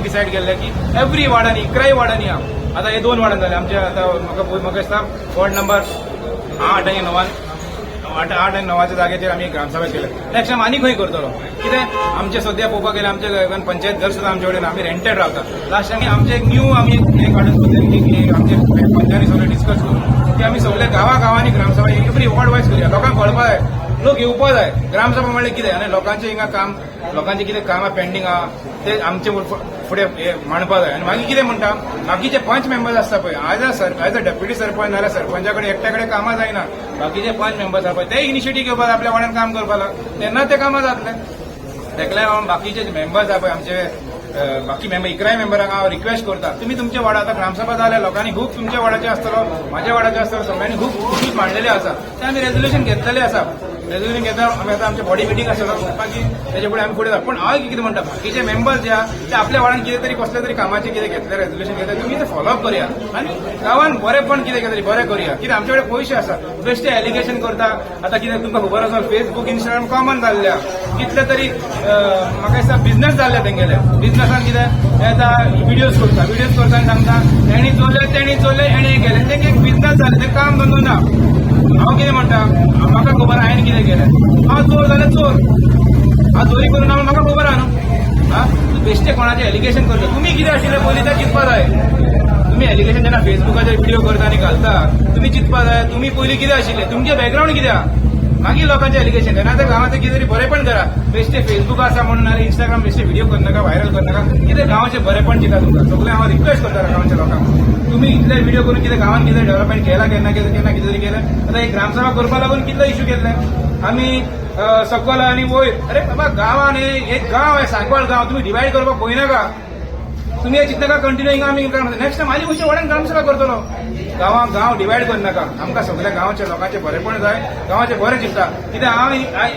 Decide केल्लें की every वार्डांनी 11 वार्डांनी आता हे 2 वार्डान जाले आमचे आता म्हाका दिसता वॉर्ड नंबर 8 आनी 9 8 आनी 9च्या जाग्याचेर आमी ग्रामसभा केले. नेक्स्ट टायम आनी खंय करतलो कितें आमचे सद्या पळोवपाक गेल्यार आमचे पंचायत घर सुद्दां आमचे कडेन आमी रेंटेड रावता. लास्ट टायम आमचे एक न्यू आमी हे काडून की आमचे पंचायती सगळे डिस्कस करून की आमी सगळे गांवांनी ग्रामसभा एवरी वॉर्ड वायज करूया. लोकांक कळपा जाय, लोक येवपा जाय. ग्रामसभा म्हणल्यार कितें आनी लोकांचे हिंगा काम लोकांचे कितें कामां पेंडींग आहा ते आमचे फुडें मांडपा जाय. आनी मागीर कितें म्हणटा बाकीचे 5 मेंबर्स आसता पळय एज अ डेप्युटी सरपंच नाल्यार सरपंचा कडेन एकट्या कडेन कामां जायना. बाकीचे 5 मेंबर्स आसा पळय ते इनिशिएटीव घेवपाक आपल्या वाड्यान काम करपाक लाग तेन्ना ते कामां जातले. तेका लागून बाकीचे मेंबर्स आहा पळय आमचे बाकी मेंबर 11 मेंबरांक हांव रिक्वेस्ट करता तुम्ही तुमच्या वाडा आता ग्रामसभा जाल्या लोकांनी खूब तुमच्या वाड्याचे आसतलो माझ्या वाड्याचे आसतलो सगळ्यांनी खूब इश्यूज मांडलेले आसा ते आमी रेजोल्युशन घेतलेले आसा. रेजोल्युशन घेता आमी आतां आमच्या बॉडी मिटींग आसतलो की तेजे फुडें आमी फुडें जा. पूण हांव कितें म्हणटा बाकीचे मेंबर्स जे आहा ते आपल्या वाड्यान कितें तरी कसले तरी कामाचे कितें घेतले रेजोल्युशन घेतले तुम्ही ते फॉलोअप करूया आनी गांवान बरेपण कितें तरी बरें करूया. कितें आमचे कडेन पयशे आसा बेश्टे एलिगेशन करता. आतां कितें तुमकां खबर आसा फेसबुक इंस्टाग्राम कॉमन जाल्ल्या कितले तरी म्हाका दिसता बिझनेस जाल्ले तेंगेले बिझनेसान कितें येता व्हिडिओज करता आनी सांगता हेणी चोरले हेणी गेले तेंगे एक बिझनेस जाले ते काम धंदो ना. हांव कितें म्हणटा म्हाका खबर हांवें कितें केलें हांव चोर जाल्यार चोर हांव चोरी करून हांव म्हाका खबर आहा न्हू. तूं बेश्टे कोणाचें एलिगेशन करता तुमी कितें आशिल्लें पयलीं तें चिंतपा जाय. तुम्ही एलिगेशन जेन्ना फेसबुकाचेर व्हिडिओ करता आनी घालता तुमी चिंतपा जाय तुमी पयलीं कितें आशिल्लें तुमचें बॅकग्रावंड कितें आहा मागीर लोकांचे एलिगेशन तेन्ना ते गांवांचे कितें तरी बरेपण करा. बेश्टे फेसबुक आसा म्हणून नाल्यार इंस्टाग्राम बेश्टे व्हिडिओ करनाका व्हायरल करनाका कितें गांवाचें बरेपण चिंता तुमकां सगळें हांव रिक्वेस्ट करता गांवांच्या लोकांक तुम्ही इतले व्हिडिओ करून कितें गांवांत कितें डेव्हलपमेंट केला केन्ना कितें तरी केलें. आतां एक ग्रामसभा करपा लागून कितलो इश्यू केल्ले आमी सकयल आनी वयर अरे बाबा गांवान एक गांव आहे सांकवाळ गांव तुम्ही डिवायड करपाक पळयनाका तुम्ही हे चिंतनाका कंटिन्यू हिंगा आमी नेक्स्ट टायम आनी खंयच्या वाड्यान ग्रामसभा करतलो. गांव डिवायड करनाका आमकां सगळ्या गांवाच्या लोकांचे बरेपण जाय गांवाचें बरें चिंतता. कित्याक हांव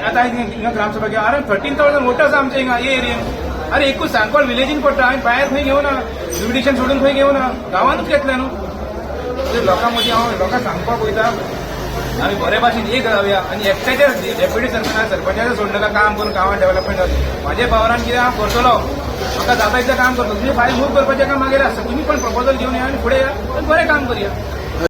आतां हिंगा ग्रामसभा केला अरे 13,000 वोटर्स आमचे हिंगा हे एरियेन अरे एकूच सांकवाळ विलेजीन पडटा हांवें भायर खंय घेवना ज्युडिशन सोडून खंय घेवना गांवानूच घेतले न्हू. लोकां मदीं हांव लोकांक सांगपाक वयता आमी बरे भाशेन एक जावया आनी एकट्याचे डेप्युटी सरपंचाचें सोडनाका काम करून गांवांत डेव्हलपमेंट जाता. म्हाज्या पावरान कितें हांव करतलो म्हाका जाता इतलें काम करतलो. तुमी फायल मूव करपाचें काम मागीर आसता तुम्ही पण प्रपोजल घेवन या आनी फुडें या आनी बरें काम करया.